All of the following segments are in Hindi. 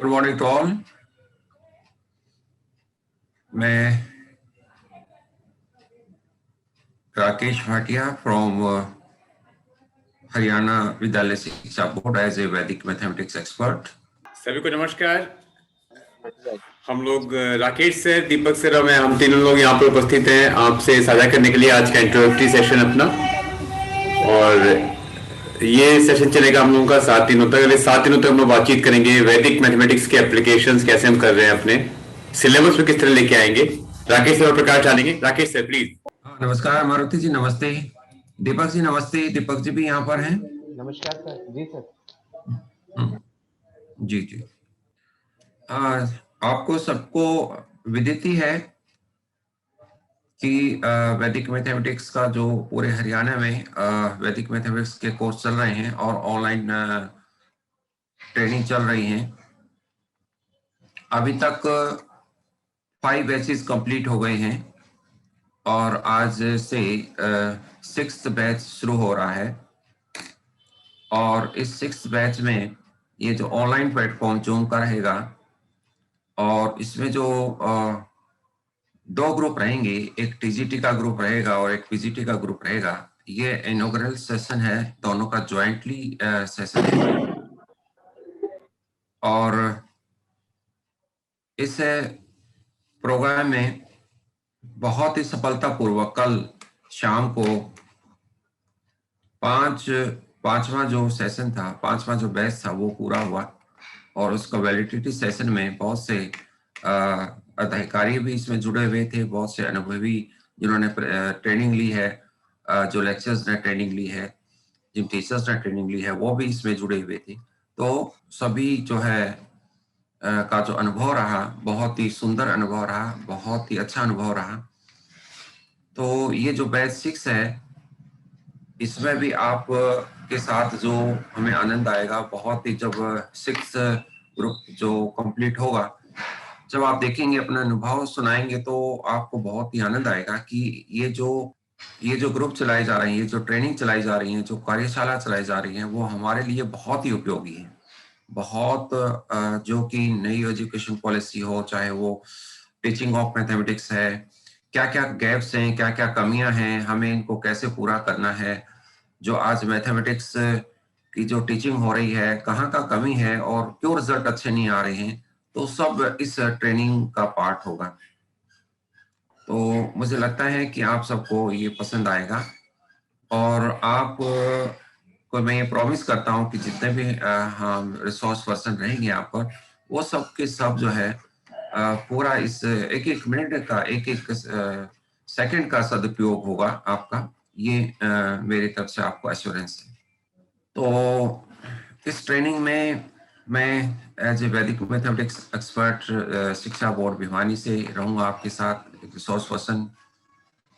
Good morning to all. मैं राकेश भाटिया फ्रॉम हरियाणा विद्यालय शिक्षा बोर्ड एज ए वैदिक मैथमेटिक्स एक्सपर्ट। सभी को नमस्कार। हम लोग राकेश सर, दीपक सर और मैं, हम तीनों लोग यहाँ पर उपस्थित हैं आपसे साझा करने के लिए आज का इंट्रोडक्टरी सेशन अपना। और ये सेशन चलेगा हम लोगों का 7 दिनों तक। अगले 7 दिनों तक हम लोग बातचीत करेंगे वैदिक मैथमेटिक्स के एप्लीकेशंस कैसे हम कर रहे हैं, अपने सिलेबस में किस तरह लेके आएंगे। राकेश सर और प्रकाश डालेंगे। Rakesh sir please. नमस्कार मारुति जी, नमस्ते। दीपक जी नमस्ते। दीपक जी भी यहाँ पर हैं। नमस्कार सर। जी सर। जी जी। आपको सबको विदित ही है कि वैदिक मैथमेटिक्स का जो पूरे हरियाणा में वैदिक मैथमेटिक्स के कोर्स चल रहे हैं और ऑनलाइन ट्रेनिंग चल रही है। अभी तक 5 बैचेस कंप्लीट हो गए हैं और आज से 6th बैच शुरू हो रहा है। और इस 6th बैच में ये जो ऑनलाइन प्लेटफॉर्म जूम का रहेगा और इसमें जो 2 ग्रुप रहेंगे, एक टीजीटी का ग्रुप रहेगा और एक पीजीटी का ग्रुप रहेगा। ये इनॉग्रेल सेशन है, दोनों का ज्वाइंटली सेशन है। और इस प्रोग्राम में बहुत ही सफलतापूर्वक कल शाम को पांचवा जो सेशन था, पांचवा जो बैच था वो पूरा हुआ। और उसका वैलिडिटी सेशन में बहुत से अधिकारी भी इसमें जुड़े हुए थे, बहुत से अनुभवी जिन्होंने ट्रेनिंग ली है, जो लेक्चर्स ने ट्रेनिंग ली है, जिन टीचर्स ने ट्रेनिंग ली है, वो भी इसमें जुड़े हुए थे। तो सभी जो है का जो अनुभव रहा, बहुत ही सुंदर अनुभव रहा, बहुत ही अच्छा अनुभव रहा। तो ये जो बैच 6 है, इसमें भी आप के साथ जो हमें आनंद आएगा, बहुत ही जब 6 ग्रुप जो कंप्लीट होगा, जब आप देखेंगे, अपना अनुभव सुनाएंगे, तो आपको बहुत ही आनंद आएगा कि ये जो ग्रुप चलाए जा रहे हैं, ये जो ट्रेनिंग चलाई जा रही है, जो कार्यशाला चलाई जा रही है, वो हमारे लिए बहुत ही उपयोगी है। बहुत जो कि नई एजुकेशन पॉलिसी हो, चाहे वो टीचिंग ऑफ मैथमेटिक्स है, क्या क्या गैप्स हैं, क्या क्या कमियां हैं, हमें इनको कैसे पूरा करना है, जो आज मैथमेटिक्स की जो टीचिंग हो रही है, कहाँ का कमी है और क्यों रिजल्ट अच्छे नहीं आ रहे हैं, तो सब इस ट्रेनिंग का पार्ट होगा। तो मुझे लगता है कि आप सबको ये पसंद आएगा। और आप को मैं ये प्रॉमिस करता हूँ कि जितने भी हम रिसोर्स पर्सन रहेंगे यहाँ पर, वो सब के सब जो है पूरा इस एक एक मिनट का, एक एक सेकंड का सदुपयोग होगा आपका। ये मेरी तरफ से आपको एश्योरेंस है। तो इस ट्रेनिंग में मैं एज ए वैदिक मैथमेटिक्स एक्सपर्ट शिक्षा बोर्ड भिवानी से रहूँगा आपके साथ, एक रिसोर्स पर्सन।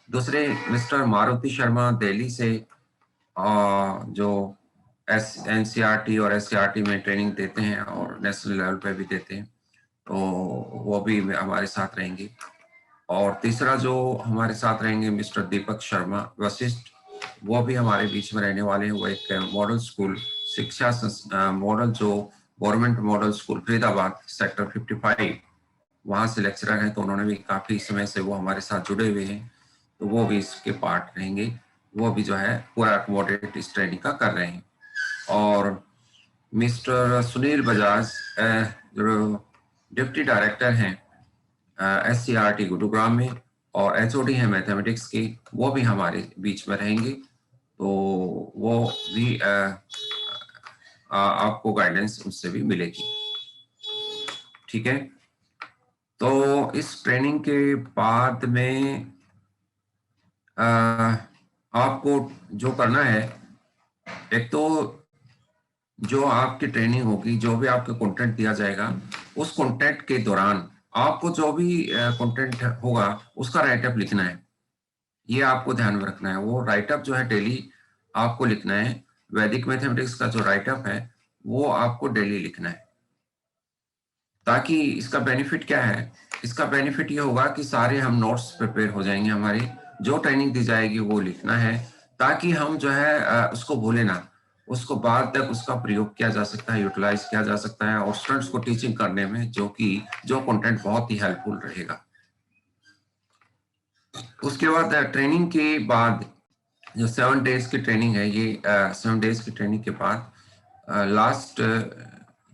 दूसरे मिस्टर मारुति शर्मा दिल्ली से, जो एनसीईआरटी और एससीईआरटी में ट्रेनिंग देते हैं और नेशनल लेवल पे भी देते हैं, तो वो भी हमारे साथ रहेंगे। और तीसरा जो हमारे साथ रहेंगे मिस्टर दीपक शर्मा वशिष्ठ, वो भी हमारे बीच में रहने वाले हैं। वो एक मॉडल स्कूल शिक्षा मॉडल, जो government model school Faridabad sector 55, वहाँ से लेक्चरर हैं। तो उन्होंने भी काफ़ी समय से वो हमारे साथ जुड़े हुए हैं, तो वो भी इसके पार्ट रहेंगे। वो भी जो है पूरा अकोमोडेट इस ट्रेनिंग का कर रहे हैं। और मिस्टर सुनील बजाज, जो डिप्टी डायरेक्टर हैं एससीईआरटी गुरुग्राम में और एचओडी हैं मैथमेटिक्स के, वो भी हमारे बीच में रहेंगे। तो वो भी आपको गाइडेंस उससे भी मिलेगी। ठीक है। तो इस ट्रेनिंग के बाद में आपको जो करना है, एक तो जो आपकी ट्रेनिंग होगी, जो भी आपको कंटेंट दिया जाएगा, उस कंटेंट के दौरान आपको जो भी कंटेंट होगा उसका राइटअप लिखना है। ये आपको ध्यान में रखना है। वो राइटअप जो है डेली आपको लिखना है। वैदिक मैथमेटिक्स का जो राइटअप है वो आपको डेली लिखना है। ताकि इसका बेनिफिट क्या है? इसका बेनिफिट ये होगा कि सारे हम नोट्स प्रिपेयर हो जाएंगे। हमारी जो ट्रेनिंग दी जाएगी वो लिखना है, ताकि हम जो है उसको भूले ना। उसको बाद तक उसका प्रयोग किया जा सकता है, यूटिलाइज किया जा सकता है और स्टूडेंट्स को टीचिंग करने में जो कंटेंट बहुत ही हेल्पफुल रहेगा। उसके बाद ट्रेनिंग के बाद जो 7 डेज की ट्रेनिंग है, ये 7 डेज की ट्रेनिंग के बाद लास्ट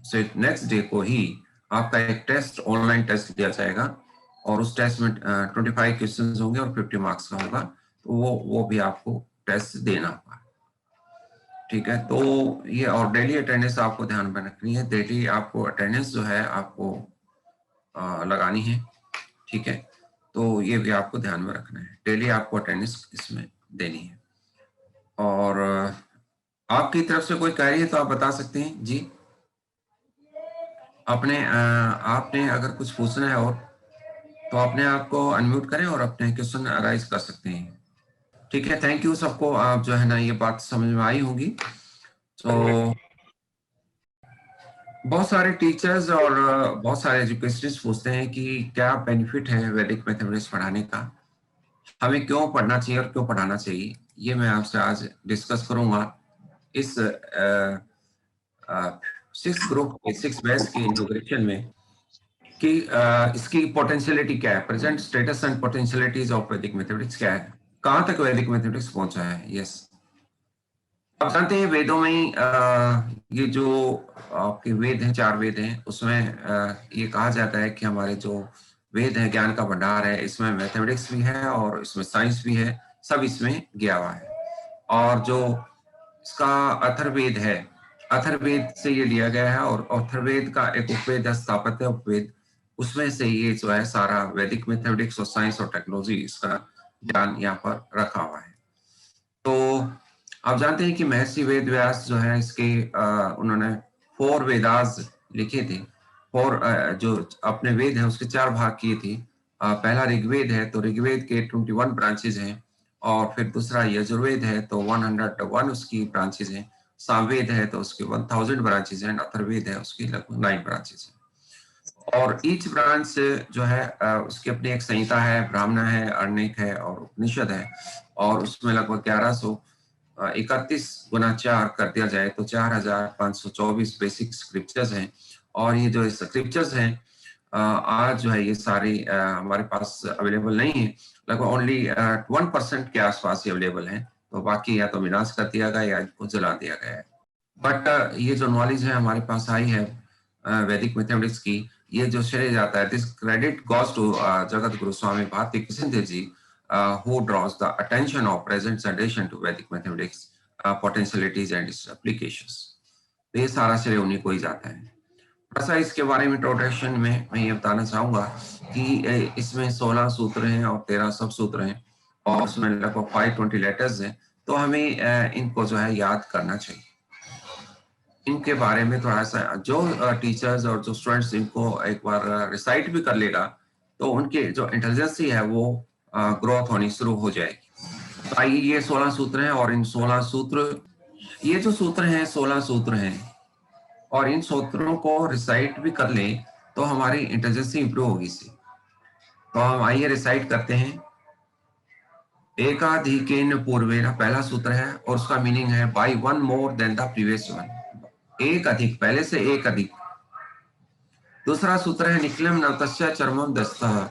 से नेक्स्ट डे को ही आपका एक टेस्ट, ऑनलाइन टेस्ट दिया जाएगा और उस टेस्ट में 25 क्वेश्चंस होंगे और 50 मार्क्स का होगा, तो वो भी आपको टेस्ट देना होगा। ठीक है, तो ये और डेली अटेंडेंस आपको ध्यान में रखनी है। डेली आपको अटेंडेंस जो है आपको लगानी है। ठीक है, तो ये भी आपको ध्यान में रखना है, डेली आपको अटेंडेंस इसमें देनी है। और आपकी तरफ से कोई क्वेरी है तो आप बता सकते हैं जी। आपने अगर कुछ पूछना है और तो अपने आप को अनम्यूट करें और अपने क्वेश्चन अराइज कर सकते हैं। ठीक है, थैंक यू सबको। आप जो है ना, ये बात समझ में आई होगी। तो बहुत सारे टीचर्स और बहुत सारे एजुकेशनिस्ट पूछते हैं कि क्या बेनिफिट है वैदिक मैथमेटिक्स पढ़ाने का, हमें क्यों पढ़ना चाहिए और क्यों पढ़ाना चाहिए, ये मैं आपसे आज डिस्कस करूंगा इस 6 ग्रुप के 6 बैच के इंटीग्रेशन में कि इसकी पोटेंशियलिटी क्या है, present status and potentialities of वैदिक मैथमेटिक्स क्या है, कहां तक वैदिक मैथमेटिक्स पहुंचा है। यस, आप जानते हैं वेदों में ये जो आपके वेद हैं, 4 वेद हैं, उसमें ये कहा जाता है कि हमारे जो वेद है ज्ञान का भंडार है, इसमें मैथमेटिक्स भी है और इसमें साइंस भी है, सब इसमें गया हुआ है। और जो इसका अथर्ववेद है, अथर्ववेद से ये लिया गया है और अथर्ववेद का एक उपवेद है स्थापत्य उपवेद, उसमें से ये जो है सारा वैदिक मैथमेटिक्स और साइंस और टेक्नोलॉजी इसका ज्ञान यहाँ पर रखा हुआ है। तो आप जानते हैं कि महर्षि वेद व्यास जो है इसके उन्होंने 4 वेदास लिखे थे। 4 जो अपने वेद हैं उसके 4 भाग किए थे। पहला ऋग्वेद है, तो ऋग्वेद के 21 ब्रांचेज हैं और फिर दूसरा यजुर्वेद है तो 101 उसकी ब्रांचेज हैं। सामवेद है तो उसके 1000 ब्रांचेज हैं। अथर्ववेद है उसकी लगभग 9 ब्रांचेज हैं और ईच ब्रांच जो है उसकी अपनी एक संहिता है, ब्राह्मण है, अर्णिक है और उपनिषद है और उसमें लगभग 1131 गुना 4 कर दिया जाए तो 4524 बेसिक स्क्रिप्चर्स हैं। और ये जो स्क्रिप्चर्स हैं आज जो है ये सारी हमारे पास अवेलेबल नहीं है, लगभग ओनली 1% के आसपास ही अवेलेबल है, तो बाकी या तो विनाश कर दिया गया या इनको जला दिया गया है। बट ये जो नॉलेज है हमारे पास आई है वैदिक मैथमेटिक्स की, ये जो श्रेय जाता है, this credit goes to Jagat Guru Swami Bharti Krishna Dev ji, who draws the attention of present generation to Vedic mathematics, potentialities and its applications। तो ये सारा श्रेय उन्हीं को ही जाता है। थोड़ा सा इसके बारे में इंट्रोडक्शन में मैं ये बताना चाहूंगा कि इसमें 16 सूत्र हैं और 13 सब सूत्र हैं और उसमें लगभग 520 लेटर्स हैं, तो हमें इनको जो है याद करना चाहिए। इनके बारे में थोड़ा सा जो टीचर्स और जो स्टूडेंट्स इनको एक बार रिसाइट भी कर लेगा तो उनके जो इंटेलिजेंसी है वो ग्रोथ होनी शुरू हो जाएगी। तो आइए, ये 16 सूत्र हैं और इन 16 सूत्र, ये जो सूत्र हैं 16 सूत्र हैं और इन सूत्रों को रिसाइट भी कर लें तो हमारी इंटेलिजेंसी इंप्रूव होगी इससे। तो हम आइए रिसाइट करते हैं। एकाधिकेन पूर्वेन पहला सूत्र है और उसका मीनिंग है by one more than the previous one, एक अधिक, पहले से एक अधिक। दूसरा सूत्र है निखिलम नवतस्य चरमम दस्तः,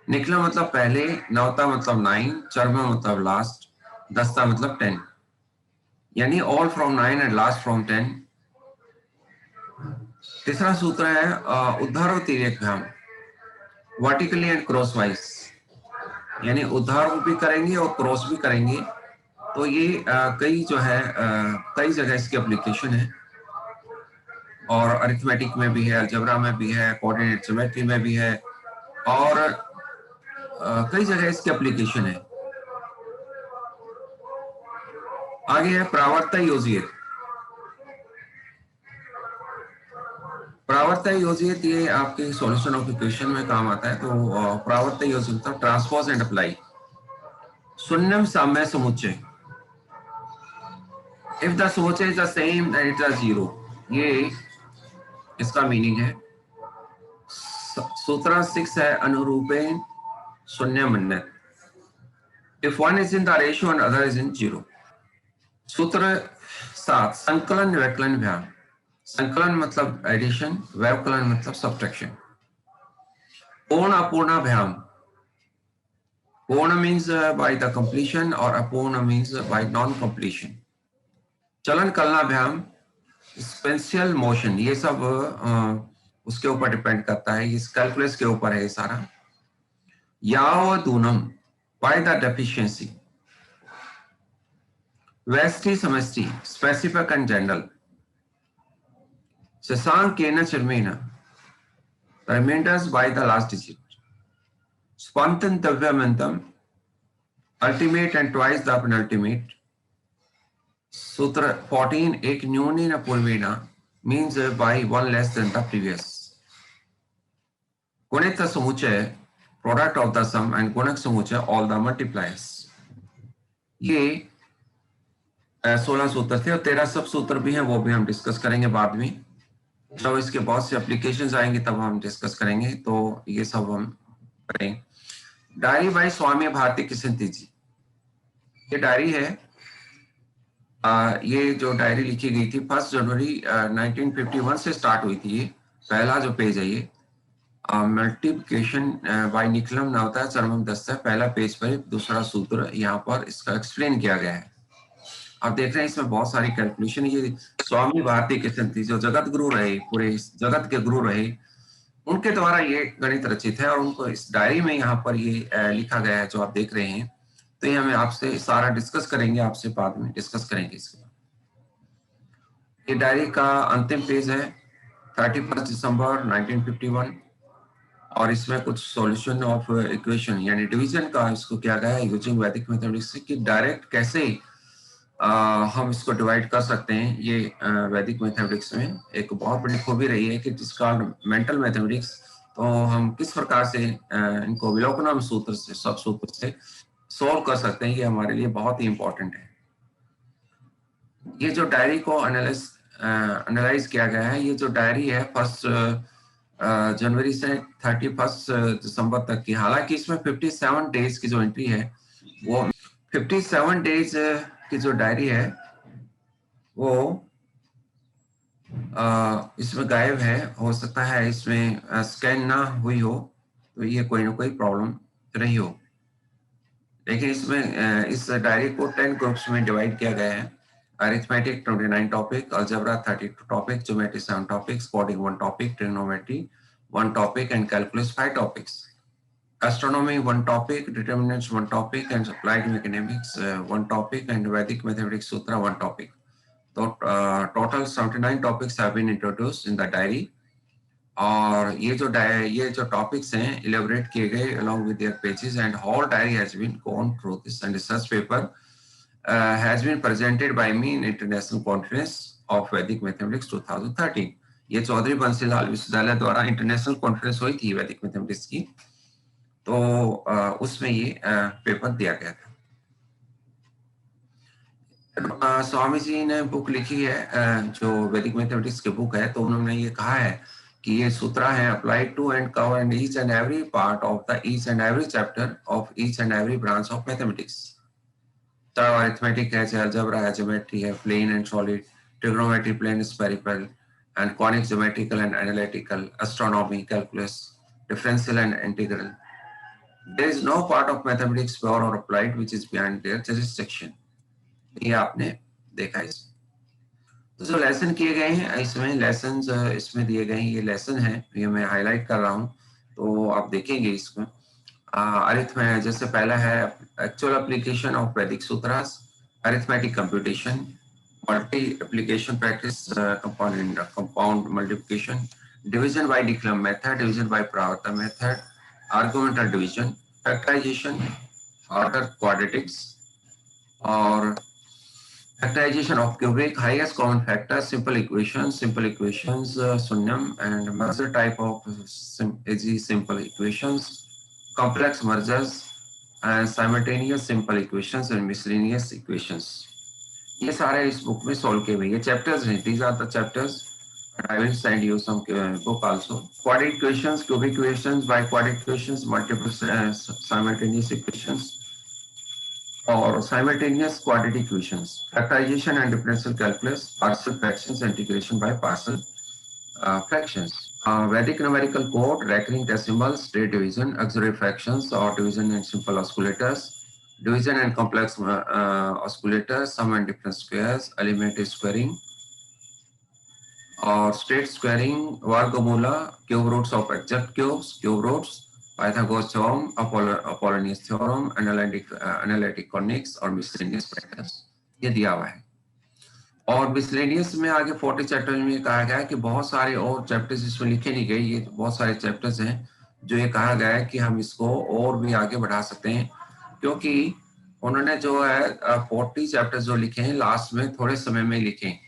निखिला मतलब पहले, नवता मतलब 9, चरम मतलब लास्ट, दस्ता मतलब 10, यानी all from 9 and last from 10। तीसरा सूत्र है उद्धारो तिर्यकभ्याम, वर्टिकली एंड क्रॉस वाइज, यानी उद्धार भी करेंगे और क्रॉस भी करेंगे। तो ये कई जो है कई जगह इसकी एप्लीकेशन है और अरिथमेटिक में भी है, अलजेब्रा में भी है, कोऑर्डिनेट ज्योमेट्री में भी है और कई जगह इसकी एप्लीकेशन है। आगे है प्रावर्त योजियत। प्रावर्त योजियत ये आपके सॉल्यूशन ऑफ इक्वेशन में काम आता है। तो प्रावर्त योजियत मतलब ट्रांसपोज एंड अप्लाई, शून्यम साम्य समुच्चय, इफ द समुच्चय is the same then it is zero, ये इसका मीनिंग है। सूत्र 6 है अनुरूपेण शून्य मन्यत, if one is in the ratio and other is in zero। सूत्र 7 संकलन व्यवकलन भ्याम। संकलन मतलब एडिशन, व्यवकलन मतलब सब्ट्रैक्शन। पूर्ण अपूर्ण भ्याम। पूर्ण मीन्स बाय द कंप्लीशन और अपूर्ण मीन्स बाय नॉन कंप्लीशन। चलन कलना भ्याम, स्पेंशियल मोशन, ये सब उसके ऊपर डिपेंड करता है, इस कैलकुलस के ऊपर है ये सारा। यावदूनम बाय द डेफिशिएंसी। व्यष्टि समष्टि, स्पेसिफिक एंड जनरल। शशांकेन चर्मेण, remainders by the last digit. स्पंदंतव्यमंतम, ultimate and twice the penultimate. सूत्र 14 एक न्यूनेन पूर्वेण means by one less than the previous. गुणित समुच्चय product of the sum and गुणक समुच्चय all the multipliers. ये 16 सूत्र थे और 13 सब सूत्र भी हैं, वो भी हम डिस्कस करेंगे बाद में। जब इसके बहुत से एप्लीकेशंस आएंगे तब हम डिस्कस करेंगे, तो ये सब हम करेंगे। डायरी बाय स्वामी भारती किशनती जी, ये डायरी है। ये जो डायरी लिखी गई थी 1 जनवरी 1951 से स्टार्ट हुई थी। ये पहला जो पेज है ये मल्टीप्लिकेशन बाय निखिलम नवता चरमम दस्ता, पहला पेज पर दूसरा सूत्र यहाँ पर इसका एक्सप्लेन किया गया है। आप देख रहे हैं इसमें बहुत सारी कैलकुलेशन। ये स्वामी भारती किशनती जो जगत गुरु रहे, पूरे जगत के गुरु रहे, उनके द्वारा ये गणित रचित है और उनको इस डायरी में यहाँ पर ये लिखा गया है जो आप देख रहे हैं। तो ये हमें आपसे सारा डिस्कस करेंगे, आपसे बाद में डिस्कस करेंगे इसके। ये डायरी का अंतिम पेज है 31 दिसंबर 1951 और इसमें कुछ सॉल्यूशन ऑफ इक्वेशन यानी डिवीजन का इसको किया गया है यूजिंग वैदिक मैथमेटिक्स, कि डायरेक्ट कैसे हम इसको डिवाइड कर सकते हैं। ये वैदिक मैथमेटिक्स में एक बहुत बड़ी खूबी रही है कि जिसका मेंटल मैथमेटिक्स, तो हम किस प्रकार से इनको विलोकनम सूत्र से, सब सूत्र से सोल्व कर सकते हैं, ये हमारे लिए बहुत ही इंपॉर्टेंट है। ये जो डायरी को एनालाइज किया गया है, ये जो डायरी है 1 जनवरी से 31 दिसंबर तक की, हालांकि इसमें 57 डेज की जो एंट्री है, वो 57 डेज की जो डायरी है वो इसमें गायब है। हो सकता है इसमें स्कैन ना हुई हो, तो ये कोई ना कोई प्रॉब्लम रही हो। लेकिन इसमें इस डायरी को 10 ग्रुप्स में डिवाइड किया गया है। Arithmetic 29 topic, algebra 32 topic, geometry 7 topics, coding 1 topic, trigonometry 1 topic and calculus 5 topics, astronomy 1 topic, determinants 1 topic and applied mathematics 1 topic and Vedic mathematics सूत्र 1 टॉपिक। तो total 79 topics have been introduced in the diary. और ये जो टॉपिक्स हैं इलेबोरेट किए गए along with their pages, and whole diary has been gone through this, and research paper has been presented by me in International Conference of Vedic Mathematics 2013। ये चौधरी बंसीलाल विश्वविद्यालय द्वारा इंटरनेशनल कॉन्फ्रेंस हुई थी वैदिक मैथमेटिक्स की, तो उसमें ये पेपर दिया गया था। स्वामी जी ने बुक लिखी है जो वैदिक मैथमेटिक्स की बुक है, तो उन्होंने ये कहा है कि ये सूत्र है applied to and cover and each and every part of the each and every chapter of each and every branch of mathematics. चाहे अरिथमेटिक है, चाहे अलजेब्रा है, ज्योमेट्री है, plane and solid, trigonometry, plane spherical and conic, geometrical and analytical, astronomy, calculus, differential and integral. There is no part of mathematics pure or applied which is beyond their jurisdiction. ये आपने देखा इसमें। तो जो लेसन किए गए हैं इसमें, लेसन इसमें दिए गए हैं, ये लेसन है, ये मैं हाईलाइट कर रहा हूँ, तो आप देखेंगे इसमें। अरिथमेटिक जैसे पहला है actual application of Vedic sutras, arithmetic computation, multi application practice, compound multiplication, division by डिक्लम मेथड, डिवीजन बाय प्रावर्ता method, argumental division, factorisation, order quadratics और factorization of cubic, highest common factor, simple equations, sunyam, and merger type of easy simple equations, complex mergers, and simultaneous simple equations and miscellaneous equations. ये सारे इस बुक में सॉल्व किए हुए ये चैप्टर्स हैं। These are the chapters. I will send you some book also. Quadratic equations, cubic equations, biquadratic equations, multiple simultaneous equations, और simultaneous quadratic equations, factorization and differential calculus, partial fractions, integration by partial fractions. Vedic numerical code, recurring decimals, straight division, auxiliary fractions or division in simple oscillators, division and complex oscillators, sum and difference squares, elementary squaring, or straight squaring, Vargamula, cube roots of exact cubes, cube roots, Pythagoras theorem, Apollonius theorem, analytic conics और miscellaneous patterns ये दिया हुआ है। और मिसलेनियस में आगे 40 चैप्टर में कहा गया है कि बहुत सारे और चैप्टर्स इसमें लिखे नहीं गए, ये बहुत सारे चैप्टर्स हैं जो ये कहा गया है कि हम इसको और भी आगे बढ़ा सकते हैं, क्योंकि उन्होंने जो है 40 चैप्टर्स जो लिखे हैं लास्ट में थोड़े समय में लिखे हैं,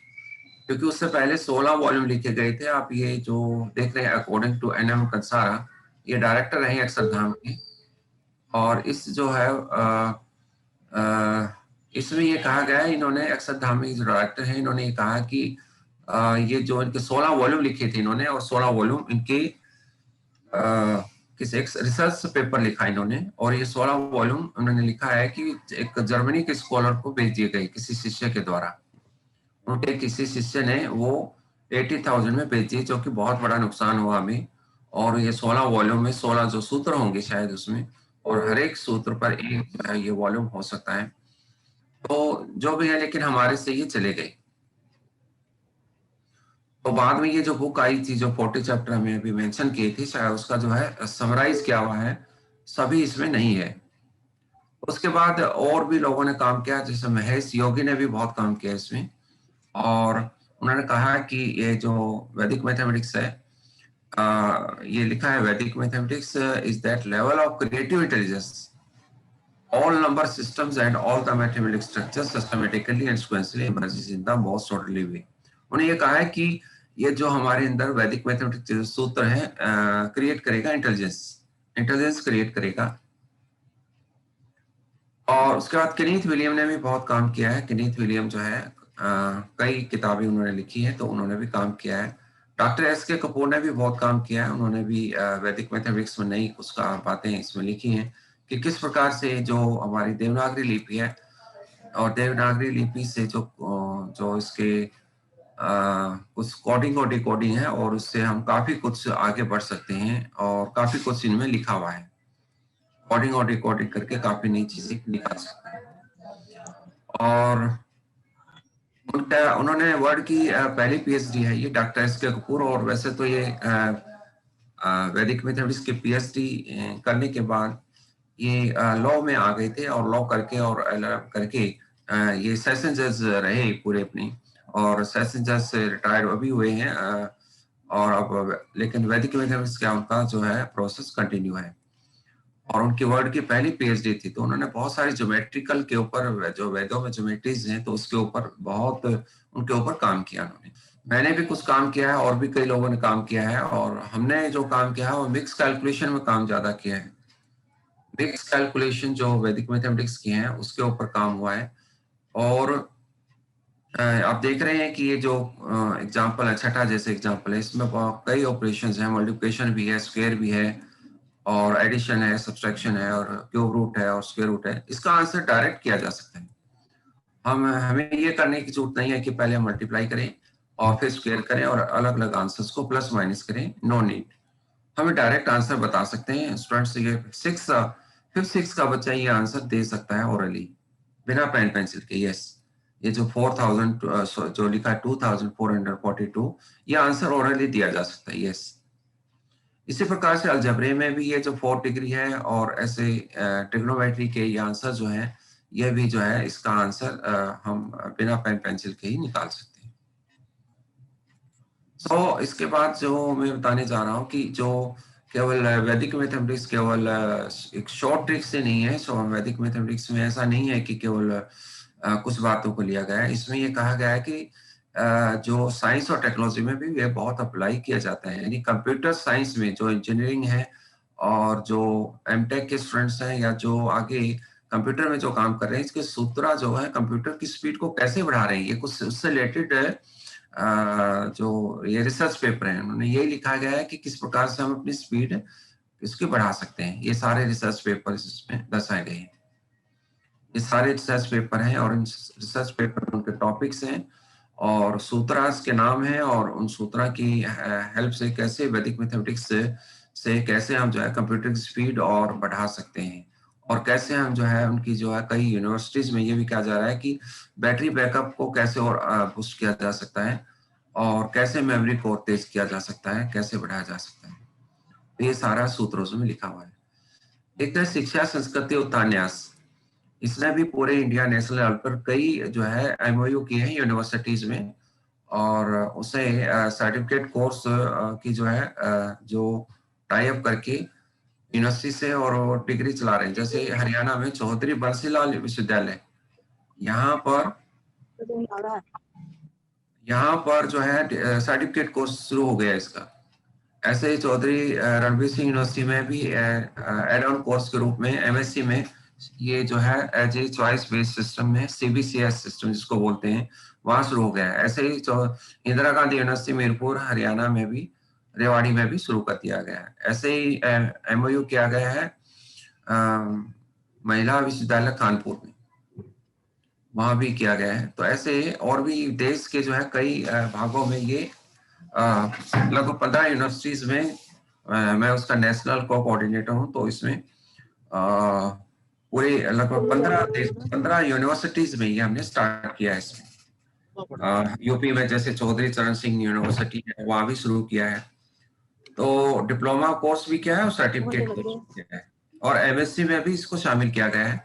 क्योंकि उससे पहले 16 वॉल्यूम लिखे गए थे। आप ये जो देख रहे हैं अकॉर्डिंग टू एनएम कंसारा, ये डायरेक्टर रहे अक्षरधाम के, और इस जो है इसमें ये कहा गया है, इन्होंने अक्षरधाम में जो डायरेक्टर हैं इन्होंने ये कहा कि ये जो इनके 16 वॉल्यूम लिखे थे इन्होंने, और 16 वॉल्यूम इनके किसी एक रिसर्च पेपर लिखा इन्होंने, और ये 16 वॉल्यूम उन्होंने लिखा है कि एक जर्मनी के स्कॉलर को भेज दिए गए किसी शिष्य के द्वारा। उनके किसी शिष्य ने वो 80,000 में भेज दिए, जो कि बहुत बड़ा नुकसान हुआ हमें। और ये 16 वॉल्यूम में 16 जो सूत्र होंगे शायद उसमें, और हर एक सूत्र पर एक ये वॉल्यूम हो सकता है। तो जो भी है, लेकिन हमारे से ये चले गए। तो बाद में ये जो बुक आई थी जो 40 चैप्टर हमें अभी मेंशन किए थे, शायद उसका जो है समराइज किया हुआ है, सभी इसमें नहीं है। उसके बाद और भी लोगों ने काम किया, जैसे महेश योगी ने भी बहुत काम किया इसमें, और उन्होंने कहा कि ये जो वैदिक मैथमेटिक्स है, ये लिखा है वैदिक mathematics is that level of creative intelligence, all number systems and all the mathematical structures systematically and sequentially emerges in the most orderly way। उन्होंने ये कहा है कि ये जो हमारे अंदर वैदिक मैथमेटिक्स सूत्र है क्रिएट करेगा इंटेलिजेंस क्रिएट करेगा। और उसके बाद केनीथ विलियम ने भी बहुत काम किया है। केनीथ विलियम जो है कई किताबें उन्होंने लिखी है, तो उन्होंने भी काम किया है। Doctor S K. कपूर ने भी बहुत काम किया है, उन्होंने भी वैदिक मैथमेटिक्स में नई कुछ बातें इसमें लिखी हैं कि किस प्रकार से जो हमारी देवनागरी लिपि है, और देवनागरी लिपि से जो इसके कुछ कोडिंग और डिकोडिंग है, और उससे हम काफी कुछ आगे बढ़ सकते हैं, और काफी कुछ इनमें लिखा हुआ है। कोडिंग और डिकोडिंग करके काफी नई चीजें निकाल सकते हैं। और उन्होंने वर्ल्ड की पहली पीएचडी है ये डॉक्टर एस.के. कपूर। और वैसे तो ये वैदिक मैथमेटिक्स की पीएचडी करने के बाद ये लॉ में आ गए थे, और लॉ करके और LLM करके ये सेशन जज रहे पूरे अपनी, और सेशन जज से रिटायर्ड अभी हुए हैं। और अब लेकिन वैदिक मैथमेटिक्स का उनका जो है प्रोसेस कंटिन्यू है, और उनकी वर्ल्ड की पहली पीएचडी थी। तो उन्होंने बहुत सारी ज्योमेट्रिकल के ऊपर, जो वेदों में ज्योमेट्रीज हैं, तो उसके ऊपर बहुत उनके ऊपर काम किया उन्होंने। मैंने भी कुछ काम किया है, और भी कई लोगों ने काम किया है, और हमने जो काम किया है वो मिक्स कैलकुलेशन में काम ज्यादा किया है। मिक्स कैलकुलेशन जो वैदिक मैथमेटिक्स की हैं उसके ऊपर काम हुआ है। और आप देख रहे हैं कि ये जो एग्जांपल है, छठा जैसे एग्जांपल है, इसमें कई ऑपरेशंस हैं, मल्टीप्लिकेशन भी है, स्क्वायर भी है, और एडिशन है, सब्सट्रैक्शन है, और क्यूब रूट है, और स्क्वायर रूट है। इसका आंसर डायरेक्ट किया जा सकता है। हमें ये करने की जरूरत नहीं है कि पहले मल्टीप्लाई करें और फिर स्क्वायर करें और अलग अलग आंसर्स को प्लस माइनस करें, नो नीड। हमें डायरेक्ट आंसर बता सकते हैं। स्टूडेंट्स ये फिफ्थ सिक्स का बच्चा ये आंसर दे सकता है ओरली बिना पेन पेंसिल के। यस, ये जो 4000 जो लिखा है 2442, ये आंसर ओरली दिया जा सकता है। यस, इसी प्रकार से अलजेब्रे में भी ये जो 4 डिग्री है, और ऐसे ट्रिग्नोमेट्री के ये आंसर जो है, ये भी जो है इसका आंसर हम बिना पेन पेंसिल के ही निकाल सकते हैं। तो इसके बाद जो मैं बताने जा रहा हूँ कि जो केवल वैदिक मैथमेटिक्स केवल एक शॉर्ट ट्रिक से नहीं है। सो वैदिक मैथमेटिक्स में ऐसा नहीं है कि केवल कुछ बातों को लिया गया है। इसमें ये कहा गया है कि जो साइंस और टेक्नोलॉजी में भी ये बहुत अप्लाई किया जाता है। यानी कंप्यूटर साइंस में जो इंजीनियरिंग है, और जो एमटेक के स्टूडेंट्स हैं, या जो आगे कंप्यूटर में जो काम कर रहे हैं, इसके सूत्र जो है कंप्यूटर की स्पीड को कैसे बढ़ा रहे हैं, ये कुछ उससे रिलेटेड जो ये रिसर्च पेपर है, उन्होंने यही लिखा गया है कि किस प्रकार से हम अपनी स्पीड इसकी बढ़ा सकते हैं। ये सारे रिसर्च पेपर इसमें दर्शाए गए हैं। ये सारे रिसर्च पेपर हैं और इन रिसर्च पेपर में उनके टॉपिक्स हैं और सूत्रास के नाम हैं और उन सूत्रा की हेल्प से कैसे वैदिक मैथमेटिक्स से कैसे हम जो है कंप्यूटर की स्पीड और बढ़ा सकते हैं और कैसे हम जो है उनकी जो है कई यूनिवर्सिटीज में ये भी कहा जा रहा है कि बैटरी बैकअप को कैसे और बूस्ट किया जा सकता है और कैसे मेमोरी को तेज किया जा सकता है, कैसे बढ़ाया जा सकता है। तो ये सारा सूत्रों में लिखा हुआ है। एक है शिक्षा संस्कृति उपन्यास। इसने भी पूरे इंडिया नेशनल लेवल पर कई जो है एमओयू किए हैं यूनिवर्सिटीज में और उसे सर्टिफिकेट कोर्स की जो है जो टाई अप करके यूनिवर्सिटी से और वो डिग्री चला रहे हैं। जैसे हरियाणा में चौधरी बंसीलाल विश्वविद्यालय, यहाँ पर जो है सर्टिफिकेट कोर्स शुरू हो गया इसका। ऐसे ही चौधरी रणवीर सिंह यूनिवर्सिटी में भी एड ऑन कोर्स के रूप में एमएससी में ये जो है as a choice based system में सीबीसीएस सिस्टम जिसको बोलते हैं वहां शुरू हो गया है। ऐसे ही इंदिरा गांधी यूनिवर्सिटी मीरपुर हरियाणा में भी रेवाड़ी में भी शुरू कर दिया गया है। ऐसे ही एमओयू किया गया है महिला विश्वविद्यालय कानपुर में, वहां भी किया गया है। तो ऐसे और भी देश के जो है कई भागों में ये लगभग 15 यूनिवर्सिटीज में मैं उसका नेशनल कोऑर्डिनेटर हूँ। तो इसमें पूरे लगभग 15 यूनिवर्सिटीज में ये हमने स्टार्ट किया है। इसमें यूपी में जैसे चौधरी चरण सिंह यूनिवर्सिटी है वहां भी शुरू किया है। तो डिप्लोमा कोर्स भी किया है और सर्टिफिकेट कोर्स भी किया है और एमएससी में भी इसको शामिल किया गया है।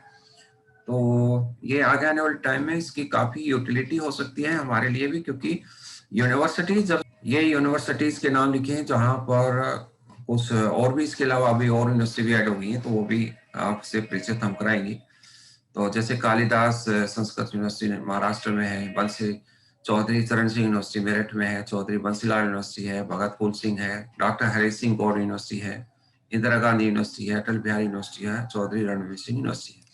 तो ये आगे आने वाले टाइम में इसकी काफी यूटिलिटी हो सकती है हमारे लिए भी, क्योंकि यूनिवर्सिटीज जब ये यूनिवर्सिटीज के नाम लिखे हैं जहां पर कुछ और भी इसके अलावा अभी और यूनिवर्सिटी भी ऐड हो गई है, तो वो भी आपसे परिचित हम कराएंगे। तो जैसे कालिदास संस्कृत यूनिवर्सिटी महाराष्ट्र में है, बंसी चौधरी चरण सिंह यूनिवर्सिटी मेरठ में है, चौधरी बंसीलाल यूनिवर्सिटी है, भगत फूल सिंह है, डॉक्टर हरि सिंह गौड़ यूनिवर्सिटी है, इंदिरा गांधी यूनिवर्सिटी है, अटल बिहारी यूनिवर्सिटी है, चौधरी रणवीर सिंह यूनिवर्सिटी है।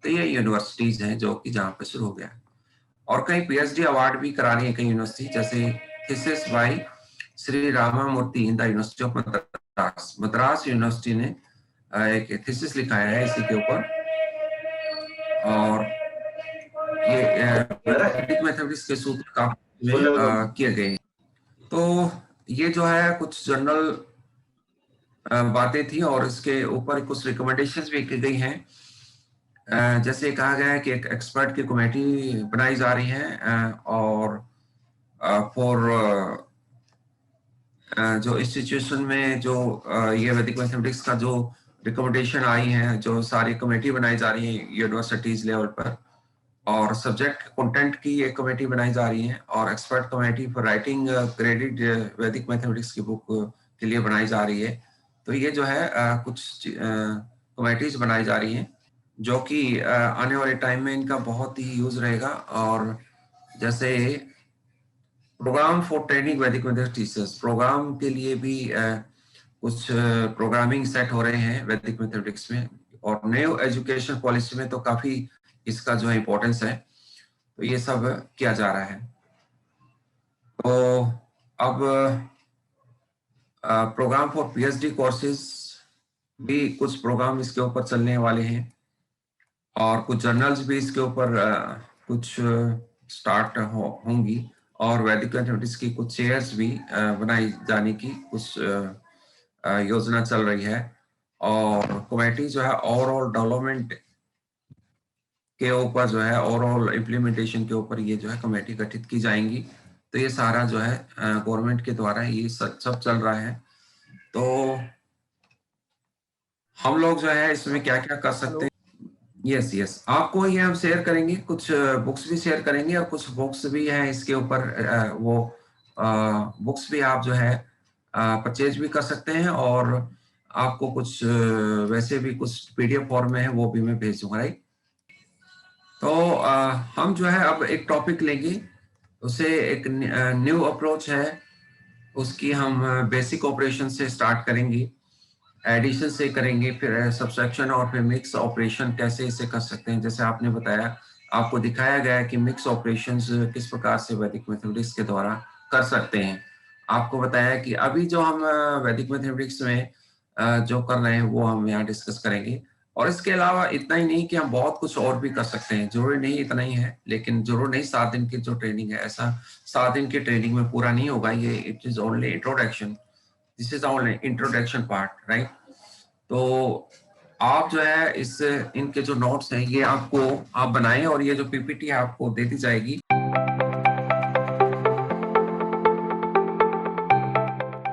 तो ये यूनिवर्सिटीज हैं जो कि जहाँ पे शुरू हो गया है और कई पीएचडी अवार्ड भी करा रही है कई यूनिवर्सिटी, जैसे thesis by Shri Ramamurthy in the university of Madras. Madras university ने एक थीसिस लिखाया है इसी के ऊपर और ये मैथमेटिक्स के सूत्र काफी किए गए। तो ये जो है कुछ जनरल बातें थी और इसके ऊपर कुछ रिकमेंडेशंस भी की गई हैं। जैसे कहा गया है कि एक एक्सपर्ट की कमेटी बनाई जा रही है और फॉर जो इंस्टीट्यूशन में जो ये वैदिक मैथमेटिक्स का जो रिकमेंडेशन आई है, जो सारी कमेटी बनाई जा रही है यूनिवर्सिटीज लेवल पर और सब्जेक्ट कंटेंट की एक कमेटी बनाई जा रही है और expert committee for writing credit वैदिक मैथमेटिक्स की बुक के लिए बनाई जा रही है। तो ये जो है कुछ कमेटीज बनाई जा रही हैं जो कि आने वाले टाइम में इनका बहुत ही यूज रहेगा। और जैसे प्रोग्राम फॉर ट्रेनिंग वैदिक मैथमेटिक्स टीचर्स, प्रोग्राम के लिए भी कुछ प्रोग्रामिंग सेट हो रहे हैं वैदिक मैथमेटिक्स में और न्यू एजुकेशन पॉलिसी में तो काफी इसका जो है इम्पोर्टेंस है। तो ये सब किया जा रहा है। तो अब प्रोग्राम फॉर पीएचडी कोर्सेज भी कुछ प्रोग्राम इसके ऊपर चलने वाले हैं और कुछ जर्नल्स भी इसके ऊपर कुछ स्टार्ट होंगी और वैदिक मैथमेटिक्स की कुछ चेयर्स भी बनाई जाने की कुछ योजना चल रही है और कमेटी जो है ओवरऑल डेवलपमेंट के ऊपर जो है ओवरऑल इम्प्लीमेंटेशन के ऊपर ये जो है कमेटी गठित की जाएंगी। तो ये सारा जो है गवर्नमेंट के द्वारा ये सब चल रहा है। तो हम लोग जो है इसमें क्या क्या कर सकते हैं, यस आपको ये हम शेयर करेंगे, कुछ बुक्स भी शेयर करेंगे और कुछ बुक्स भी हैं इसके ऊपर। वो बुक्स भी आप जो है परचेज भी कर सकते हैं और आपको कुछ वैसे भी कुछ पीडीएफ फॉर्म में है वो भी मैं भेज दूंगा, राइट। तो हम जो है अब एक टॉपिक लेंगे, उसे एक न्यू अप्रोच है उसकी हम बेसिक ऑपरेशन से स्टार्ट करेंगे, एडिशन से करेंगे, फिर सब्सट्रैक्शन और फिर मिक्स ऑपरेशन कैसे इसे कर सकते हैं। जैसे आपने बताया, आपको दिखाया गया है कि मिक्स ऑपरेशंस किस प्रकार से वैदिक मैथमेटिक्स के द्वारा कर सकते हैं। आपको बताया कि अभी जो हम वैदिक मैथमेटिक्स में जो कर रहे हैं वो हम यहाँ डिस्कस करेंगे और इसके अलावा इतना ही नहीं कि हम बहुत कुछ और भी कर सकते हैं, जरूरी नहीं इतना ही है, लेकिन जरूर नहीं 7 दिन की जो ट्रेनिंग है, ऐसा 7 दिन की ट्रेनिंग में पूरा नहीं होगा ये। It is only introduction, this is only introduction part, right. तो आप जो है इस इनके जो नोट्स हैं ये आपको आप बनाएं और ये जो पीपीटी आपको दे दी जाएगी